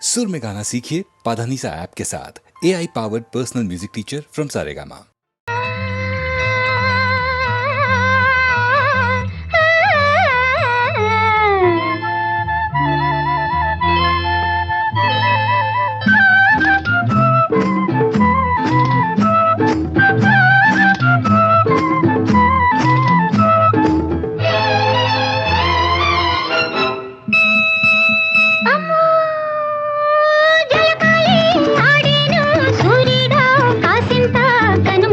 सुर में गाना सीखिए पाधानीसा ऐप के साथ। AI powered personal music teacher from Saregama. జలకాలి ఆడేను సూర్యుడా కాసింత కను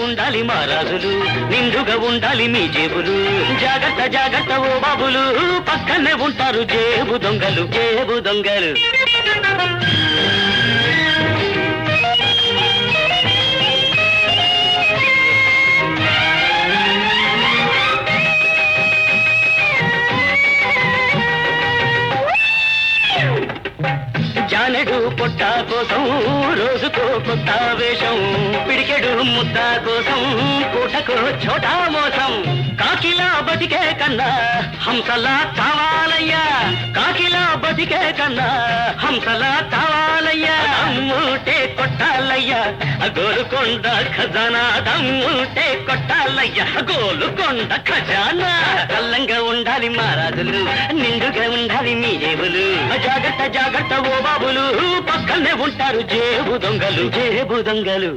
ఉండాలి మా రాజులు, నిండుగా ఉండాలి మీ జేబులు. జాగ్రత్త జాగ్రత్త ఓ బాబులు, పక్కనే ఉంటారు జేబు దొంగలు, జేబు దొంగలు. జానెడు పొట్ట కోసం రోజుకో కొత్త వేషం, పిడికెడు ముద్ద కోసం పూటకో చోటా మోసం. కాకిలా బతికే కన్నా హంసలా కావాలయ్యా, కాకిలా బతికే కన్నా హంసలా కావాలయ్యా. దమ్ముంటే కొట్టాలయ్యా గోలుకొండ ఖజానా, దమ్ముంటే కొట్టాలయ్యా గోలుకొండ ఖజానా. కల్లంగా ఉండాలి మా రాజులు, నిండుగా ఉండాలి మీ జేబులు. జాగ్రత్త జాగ్రత్త ఓ బాబులు, పక్కనే ఉంటారు జేబు దొంగలు, జేబు దొంగలు.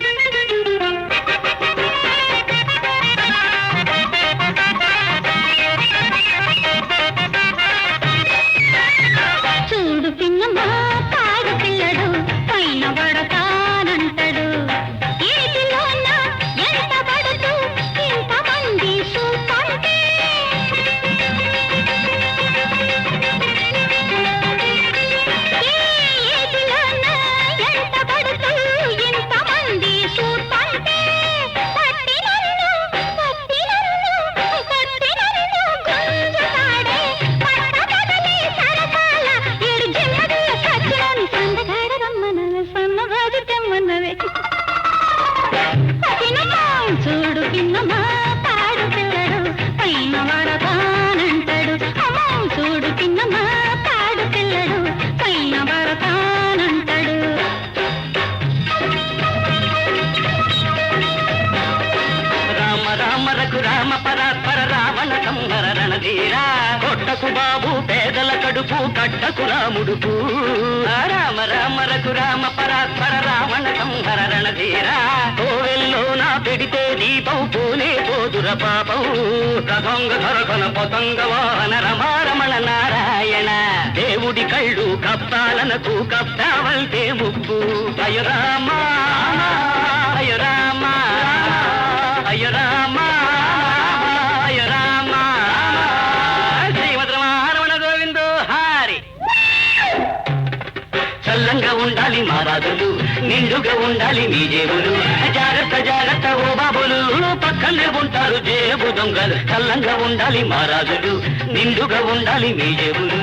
చూడు పిన్నమ్మా తాడు పిల్లడు పైన పడతానంటాడు, ఏటిలోన ఎంత పడుతూ ఇంతమంది చూపంటే. ఏటిలోన ఎంత పడుతూ ఇంతమంది చూపంటే. పట్టి నన్ను పట్టి నన్ను పట్టి నన్ను గుంజుతాడే, పట్ట కదలే సరసాల ఏడు జన్మదిల సచ్చిలోని సందగాడ రమ్మనవే, సన్నగాజు తెమ్మన్నవే. పిన్నమ్మా చూడు పిన్నమ్మా తాడు పిల్లడు పైన పడతానంటాడు, అమ్మో చూడు పిన్నమ్మా తాడు పిల్లడు పైన పడతానంటాడు. రామ రామ రఘురామ పరాత్పర రావణ సంహర రణధీరా, కొట్టకు బాబు పేదల కడుపు కట్టకు రాముడుపు. రామ రామ రఘురామ పరాత్పర రావణ సంహర రణధీరా, కోవెల్లో నా పెడితే దీపం పూనే పోదుర పాపం. కథంగ ధరకన పతంగ వాహన రమారమణ నారాయణ, దేవుడి కళ్ళు కప్పాలనకు కప్పావల్తే ముప్పు. అయ రామ అయ రామ అయ రామ అయ రామ. శ్రీమద్ రమణ గోవిందో హారి. చల్లంగా ఉండాలి మా రాజులు, నిండుగా ఉండాలి మీ జేబులు. జాగ్రత్త జాగ్రత్త ఓ బాబులు, పక్కనే ఉంటారు జేబు దొంగలు. చల్లంగా ఉండాలి మా రాజులు, నిండుగా ఉండాలి మీ జేబులు.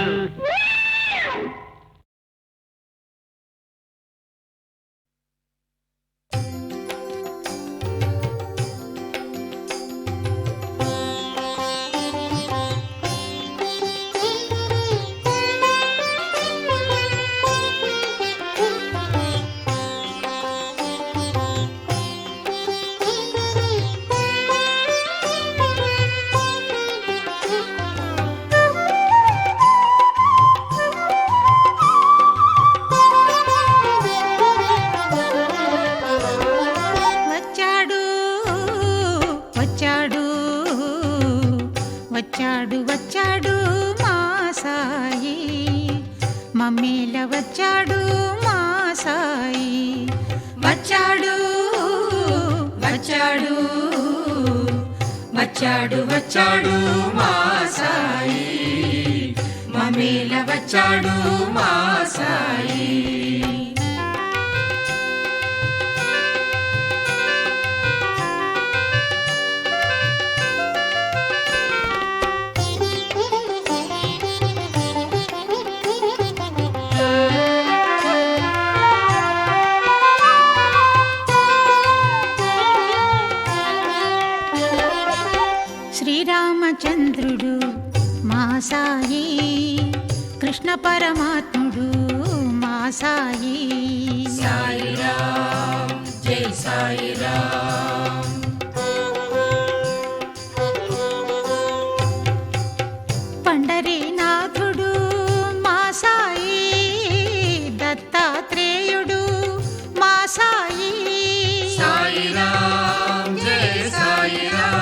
మమ్మేల వచ్చాడు మా సాయి. వచ్చాడు వచ్చాడు వచ్చాడు వచ్చాడు మా సాయి. మమ్మేల వచ్చాడు మా సాయి. శ్రీరామచంద్రుడు మా సాయి, కృష్ణ పరమాత్ముడు మా సాయి. సాయిరామ్ జై సాయిరామ్. పండరీనాథుడు మా సాయి, దత్తాత్రేయుడు మా సాయి. సాయిరామ్ జై సాయిరామ్.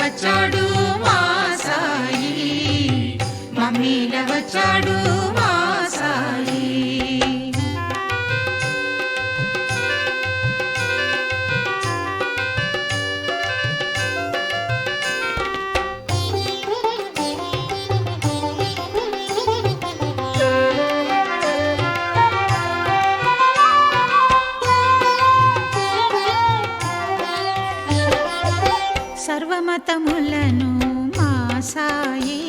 వచ్చాడు మా సాయి. మమ్మీల వచ్చాడు మా సాయి. సర్వమతములను మా సాయి,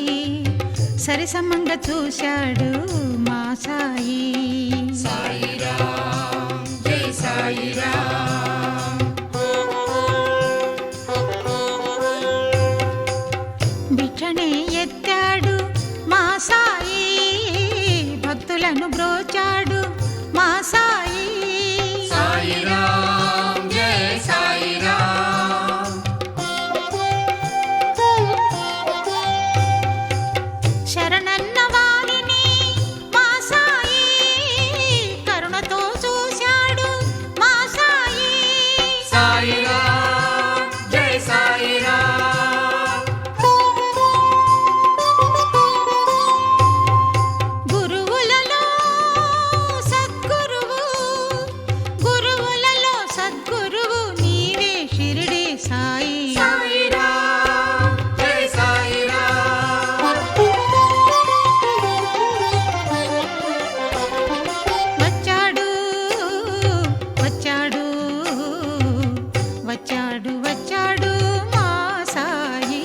సరిసమంగా చూశాడు మా సాయి. సాయిరామ్ జై సాయిరామ్. బిచ్చనే ఎత్తాడు మా సాయి, భక్తులను బ్రోచాడు మా సాయి. సాయిరామ్ జై సాయిరామ్. శరణన్న వారిని మా సాయి, కరుణతో చూశాడు మా సాయి. సాయిరామ్ జై సాయిరామ్. గురువులలో సద్గురువు, గురువులలో సద్గురువు నీవే షిరిడి సాయి. సాయిరామ్ జై సాయిరామ్. వచ్చాడు వచ్చాడు వచ్చాడు వచ్చాడు మా సాయి.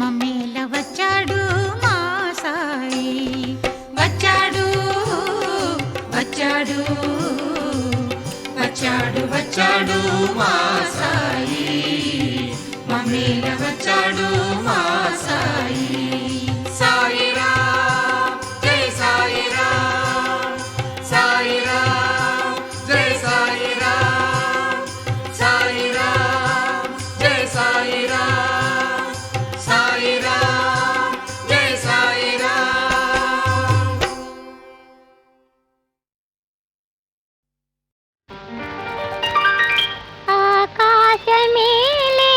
మమ్మీల వచ్చాడు మా సాయి. వచ్చాడు వచ్చాడు వచ్చాడు వచ్చాడు మా సాయి. మమ్మీల వచ్చాడు మా సాయి. సాయిరామ్ జై సాయిరామ్. సాయిరామ్ జై సాయిరామ్. సాయిరామ్ జై సాయిరామ్. సాయిరామ్ జై సాయిరామ్. ఆకాశమేలే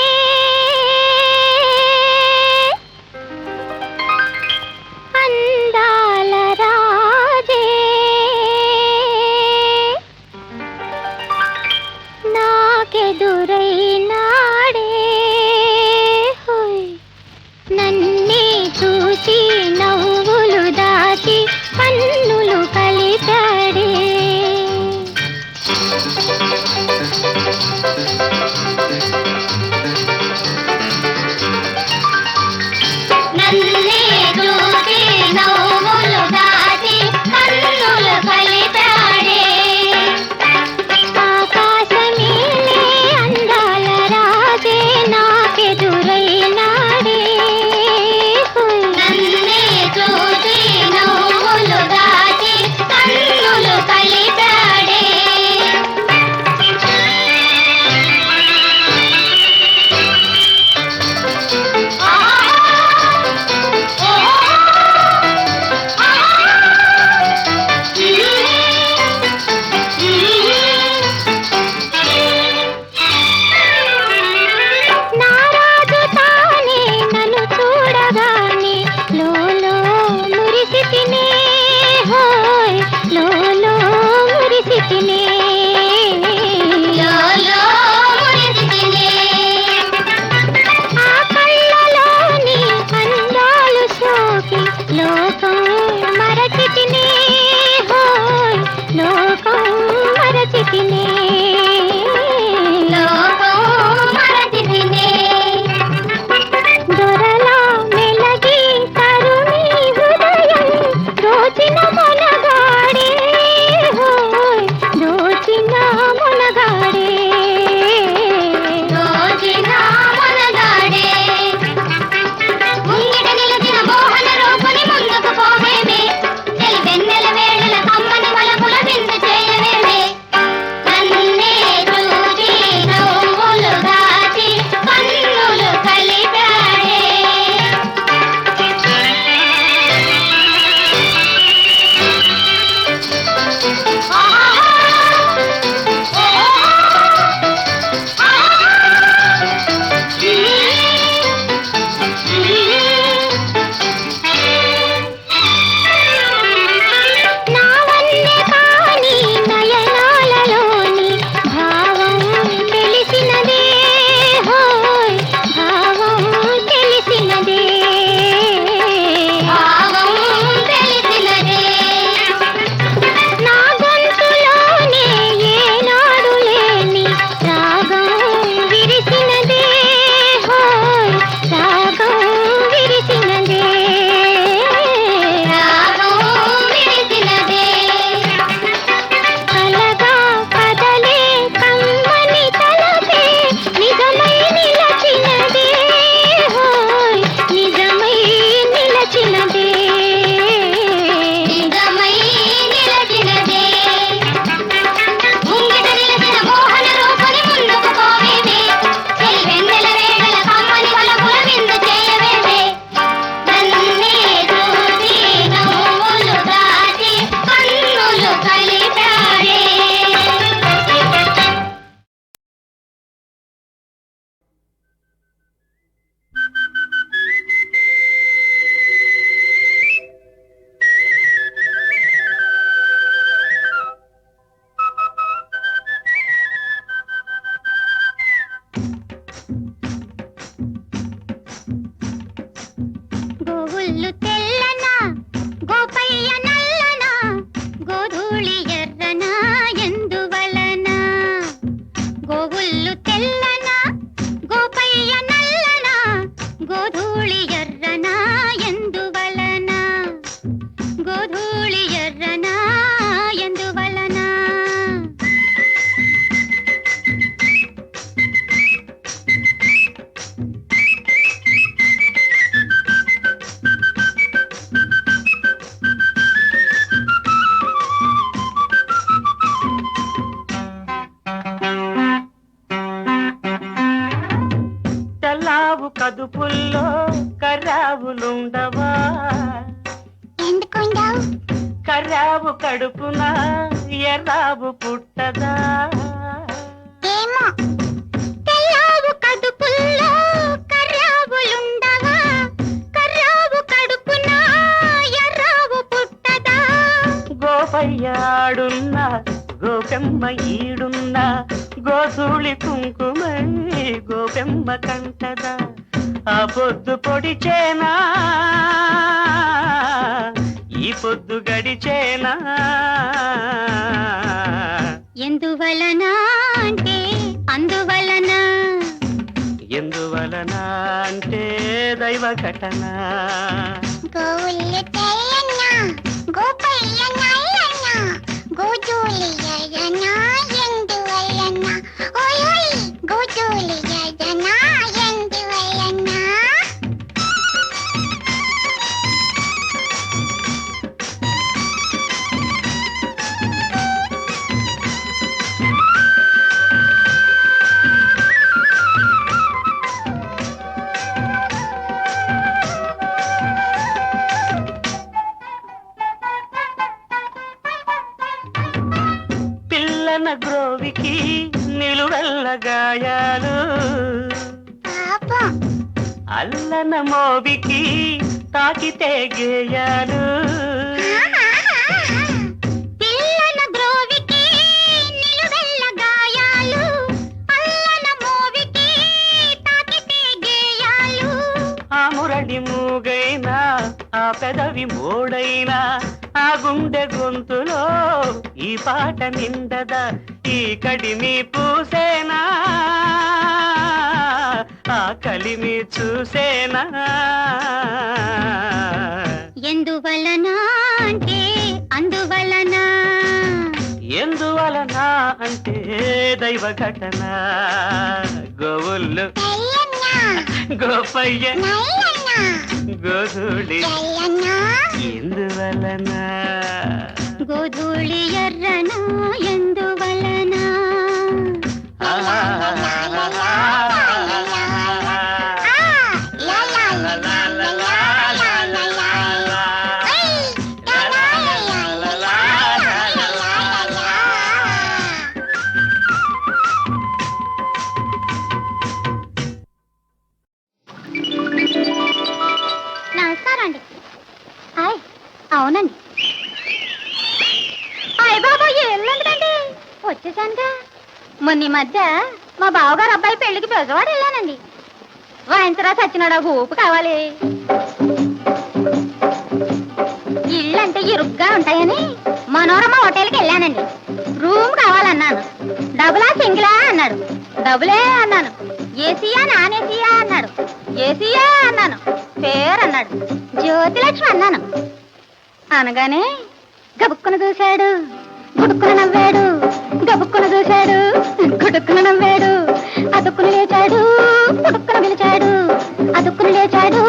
కర్రావు కడుపున ఎర్రావు పుట్టదా ఏమో తెల్లావు కడుపుల్లో కర్రావులుండవా కర్రావు కడుపున ఎర్రావు పుట్టదా గోపయ్యాడున్నా గోపెమ్మ ఈడున్నా గోధూళి కుంకుమై గోపెమ్మ కంటదా ఆ పొద్దు పొడిచేనా ఈ పొద్దు గడిచేనా ఎందువలన అంటే అందువలన ఎందువలన అంటే దైవ ఘటన గోవుల్లి తెల్లన్న గోపయ్య నల్లన్న గోధూళి ఎర్రన ఎందువలన ఓయ్ ఓయ్ గోధూళి ఎర్రన ఎందువలన పిల్లన గ్రోవికి నిలువెల్ల గాయాలు పాపం అల్లన మోవికి తాకితే గేయాలు పిల్లన గ్రోవికి నిలువెల్ల గాయాలు అల్లన మోవికి తాకితే గేయాలు ఆ మురళి మూగైనా ఆ పెదవి మోడైనా ఆ గుండె గొంతులో ఈ పాట నిండదా ఈ కడిమి పూసేనా ఆ కలిమి చూసేనా ఎందువలన అంటే అందువలన ఎందువలన అంటే దైవ ఘటన గోవుళ్ళు తెల్లన్న గోపయ్య నల్లన్న గోధూళి తెల్లన్న ఎందువలన గోధూళి ఎర్రన ఎందువలన నమస్కారం అండి హాయ్ అవునండి అయ్య బాబా ఎల్లండి వచ్చేసానుగా మొన్న ఈ మధ్య మా బావగారు అబ్బాయి పెళ్లికి బెజవాడ వెళ్ళానండి వాయించరా సచ్చినాడా ఊపు కావాలి ఇళ్ళు అంటే ఇరుగ్గా ఉంటాయని మనోరమ హోటల్కి వెళ్ళానండి రూమ్ కావాలన్నాను డబులా సింగిలా అన్నాడు డబులే అన్నాను ఏసీయా నాన్ ఏసీయా అన్నాడు ఏసీయా అన్నాను పేరు అన్నాడు జ్యోతిలక్ష్మి అన్నాను అనగానే గబుక్కున చూశాడు గుడుక్కున నవ్వాడు గబుక్కున చూశాడు గుడుక్కున నవ్వాడు అదుక్కున లేచాడు పుడుక్కున పిలిచాడు అదుక్కున లేచాడు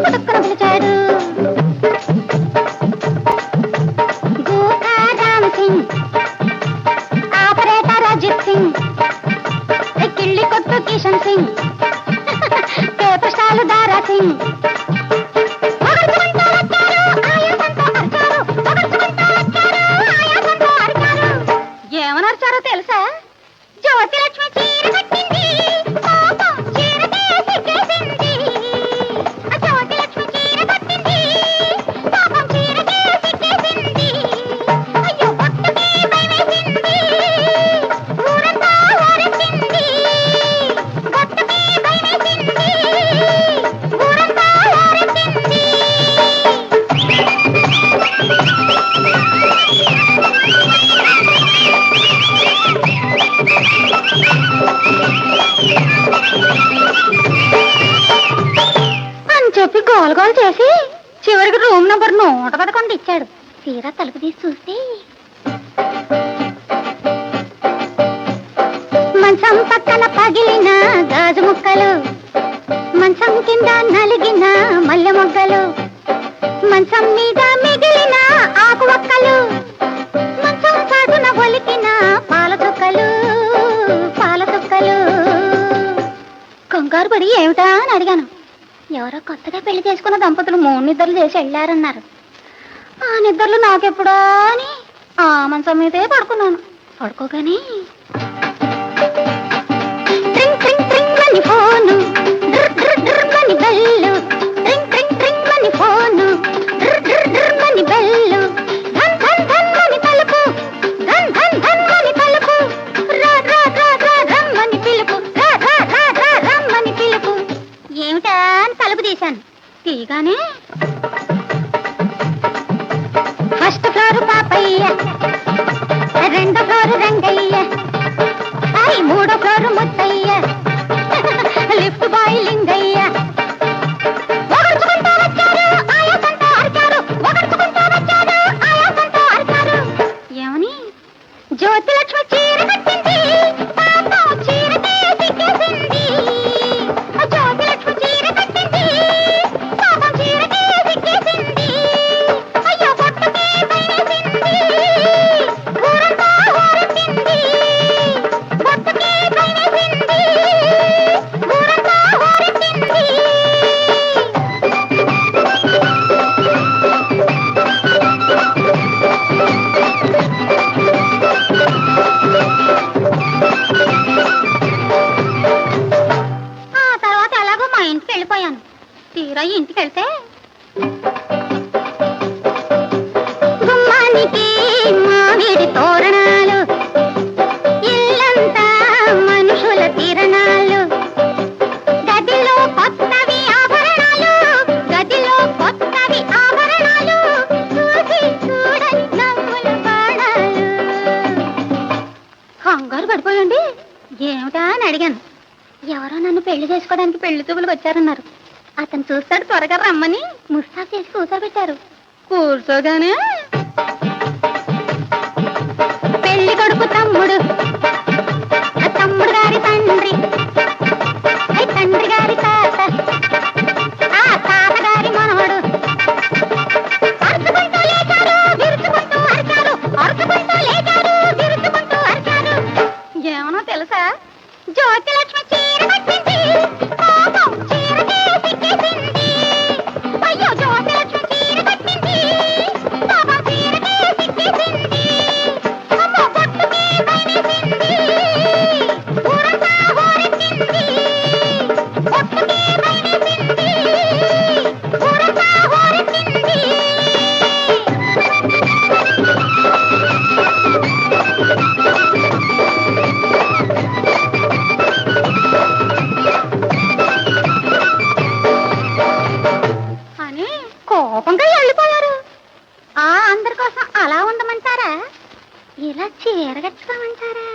పుడుక్కున పిలిచాడు గూకా రామ్ సింగ్ ఆపరేటర్ అజిత్ సింగ్ కిళ్ళి కొట్టు కిషన్ సింగ్ పేపర్ స్టాల్ దారా సింగ్ ఏమనర్చారో తెలుసా జ్యోతిలక్ష్మి చీర కట్టింది పాపం చీరకే సిగ్గేసింది జ్యోతిలక్ష్మి చీర కట్టింది పాపం చీరకే సిగ్గేసింది అయ్యో భక్తకే భయమేసింది ఊరంతా ఊరెత్తింది భక్తకే భయమేసింది ఊరంతా ఊరెత్తింది అని చెప్పి గోల్ గోల్ చేసి చివరికి రూమ్ నంబర్ 111 ఇచ్చాడు తీరా తలుపు తీసి చూస్తే మంచం పక్కన పగిలిన గాజు ముక్కలు మంచం కింద నలిగిన మల్లె మొగ్గలు మంచం మీద మిగిలిన ఆకు ఒక్కలు మంచం సాగున ఒలికిన పాల చుక్కలు కంగారు పడి ఏమిటా అని అడిగాను ఎవరో కొత్తగా పెళ్లి చేసుకున్న దంపతులు 3 నిద్రలు చేసి వెళ్ళారన్నారు ఆ నిద్రలు నాకెప్పుడా అని మంచం మీదే పడుకున్నాను. పడుకోగానే ట్రింగ్ ట్రింగ్ ట్రింగ్ అని ఫోను, డ్ర్ డ్ర్ డ్ర్ అని బెల్లు, ట్రింగ్ ట్రింగ్ ట్రింగ్ అని ఫోను, డ్ర్ డ్ర్ డ్ర్ అని బెల్లు, ధన్ ధన్ ధన్ అని తలుపు, ధన్ ధన్ ధన్ అని తలుపు, రా రా రా రా రమ్మని పిలుపు, రా రా రా రా రమ్మని పిలుపు. ఏమిటా అని తలుపు తీశాను. తీగానే ఫస్ట్ ఫ్లోర్ పాపయ్య, రెండో ఫ్లోర్ రంగయ్య, మూడో floor Muthayya, lift boy Lingayya. ఒగడుచుకుంటూ వచ్చారు, ఆయాసంతో అరిచారు, ఒగడుచుకుంటూ వచ్చారు, ఆయాసంతో అరిచారు. ఏమని? జ్యోతిలక్ష్మి చీర కట్టింది, పాపం చీరకే సిగ్గేసింది. జ్యోతిలక్ష్మి చీర కట్టింది, పాపం చీరకే సిగ్గేసింది. అయ్యో పొట్టుకే భయమేసింది, ఊరంతా ఊరెత్తింది. పొట్టుకే భయమేసింది, ఊరంతా ఊరెత్తింది. ఆ తర్వాత ఎలాగో మా ఇంటికి వెళ్ళిపోయాను. తీరా ఇంటికి వెళ్తే గుమ్మానికి మామిడి తోరణాలు, ఇల్లంతా మనుషుల కిరణాలు, గదిలో కొత్తవి ఆభరణాలు, గదిలో కొత్తవి ఆభరణాలు, చూసి చూడని నవ్వుల బాణాలు. కంగారు పడిపోయండి. ఏమిటా అని అడిగాను. ఎవరో నన్ను పెళ్లి చేసుకోవడానికి పెళ్లి చూపులకు వచ్చారన్నారు. అతను చూస్తాడు, త్వరగా రమ్మని ముస్తాబ్ చేసి కూర్చోబెట్టారు. కూర్చోగానే పెళ్లి కొడుకు తమ్ముడు, ఆ తమ్ముడు గారి తండ్రి, తండ్రి గారి తాత, ఆ తాత గారి మనవడు అరుచుకుంటూ లేచారు, విరుచుకుంటూ అరిచారు, అరుచుకుంటూ లేచారు, విరుచుకుంటూ అరిచారు. ఏమనో తెలుసా? జ్యోతిలక్ష్మి చీర కట్టింది, పాపం చీరకే సిగ్గేసింది. అయ్యో జ్యోతిలక్ష్మి చీర కట్టింది, పాపం చీరకే సిగ్గేసింది. అమ్మో పొట్టుకే భయమేసింది, ఊరంతా ఊరెత్తింది. పొట్టుకే భయమేసింది, ఊరంతా ఊరెత్తింది. అని కోపంగా వెళ్ళిపోయారు. ఆ అందరి కోసం అలా ఉండమంటారా? ఇలా చీర కట్టుకోమంటారా?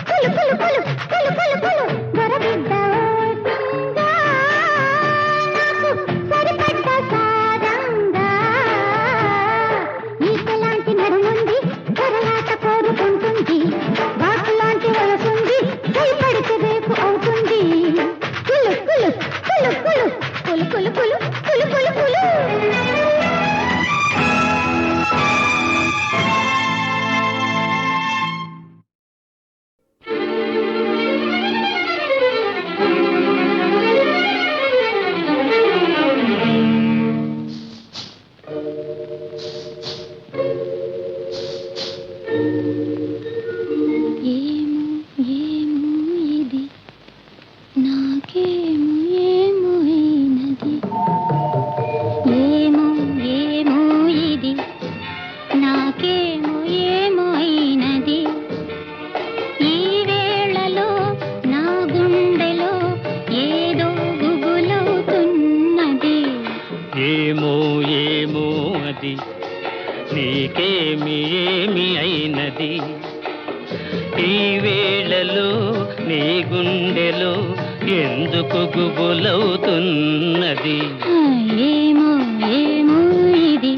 కులు కులు కులు కులు కులు కులు దొరబిడ్డ ఓసింగా నాకు సరిపడ్డ సారంగా ఈతలాంటి నడుముంది కరలాట కోరుకుంటుంది బాకులాంటి వయసుంది భయపడితే రేపు అవుతుంది కులు కులు కులు కులు కులు కులు కులు కులు కులు కులు ఏమో ఏమో ఇది నాకేమో ఏమో అయినది ఏమో ఏమో ఇది నాకేమో ఏమో అయినది ఈ వేళలో నా గుండెలో ఏదో గుబులవుతున్నది ఏమో ఏమో అది నీకేమి ఏమి అయినది ఈ వేళలో నీ గుండెలో ఎందుకు గుబులవుతున్నది ఏమో ఏమో ఇది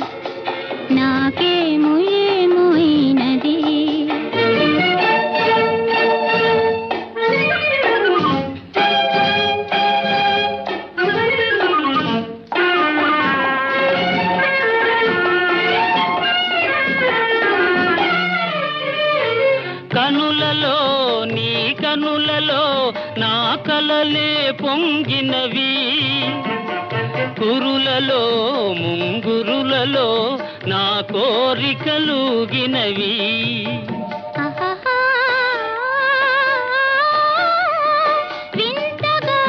నాకేమో ఏమో అయినది కనులలో నీ కనులలో నా కలలే పొంగినవి కురులలో ముంగురులలో నా కోరికలుగినవి ఆహాహా, వింతగా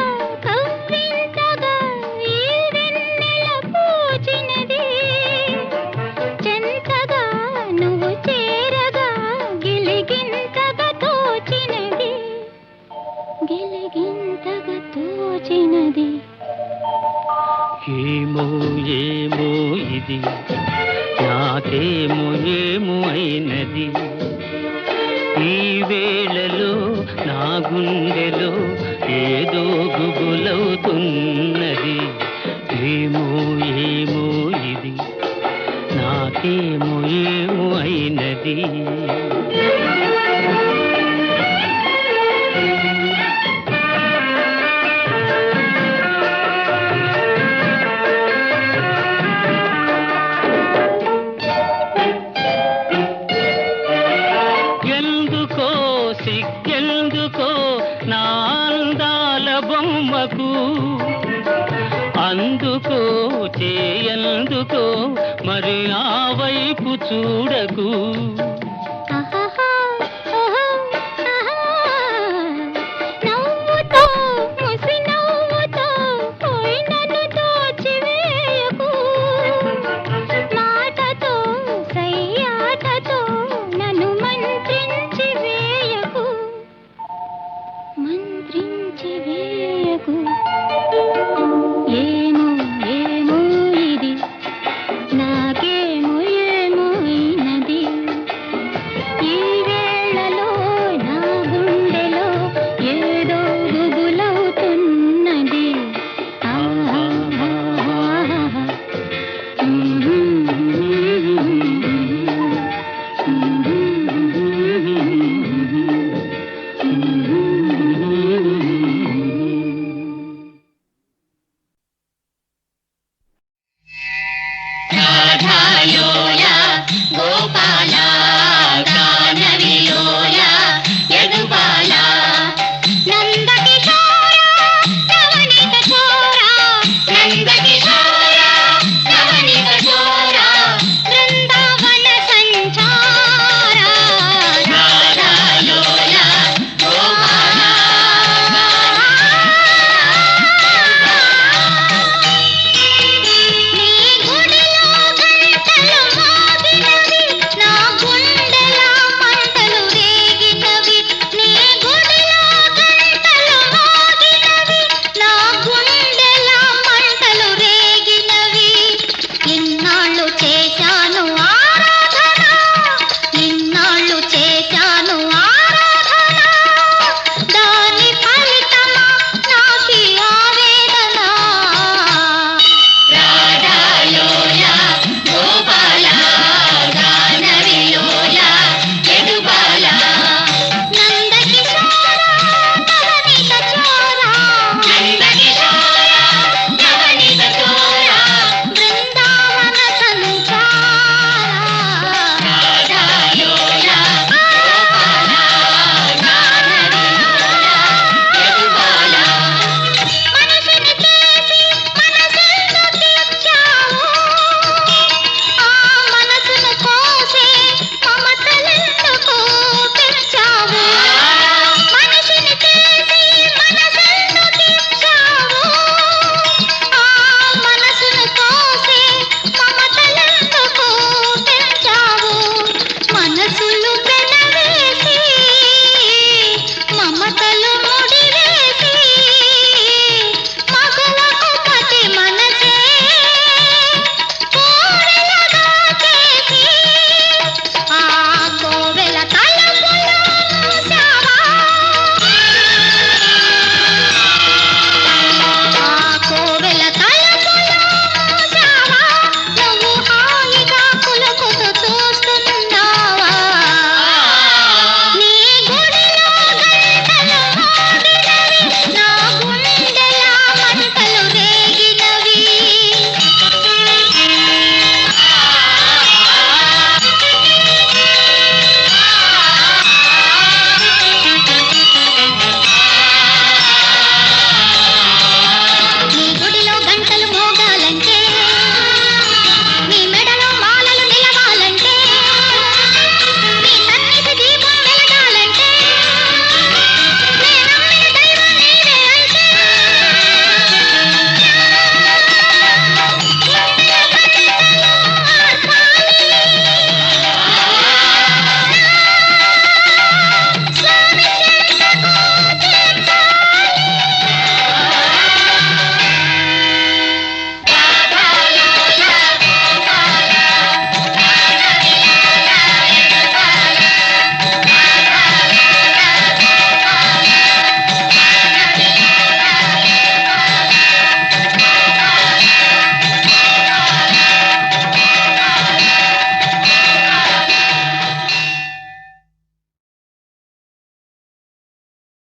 కవ్వింతగా ఈ వెన్నెల పూచినది చెంతగా నువ్వు చేరగా గిలిగింతగా తోచినది గిలిగింతగా తోచినది ఏమో ఏమో ఇది నాకేమో ఏమో అయినది ఈ వేళలో నా గుండెలో ఏదో గుబులవుతున్నది ఏమో ఏమో ఇది నాకేమో ఏమో అయినది ఎందుకో సిగ్గెందుకో నా అందాల బొమ్మకు అందుకో చేయందుకో మరి ఆ వైపు చూడకు ఆహాహా, ఆహా, ఆహా. నవ్వుతో ముసి నవ్వుతో పోయి నన్ను దోచివేయకు మాటతో సయ్యాటతో నన్ను మంత్రించి వేయకు మంత్రించి వేయకు ఏమో ఏమో ఇది నాకేమో ఏమో అయినది ఈ వేళలో నా గుండెలో ఏదో గుబులవుతున్నది ఆహాహాహా.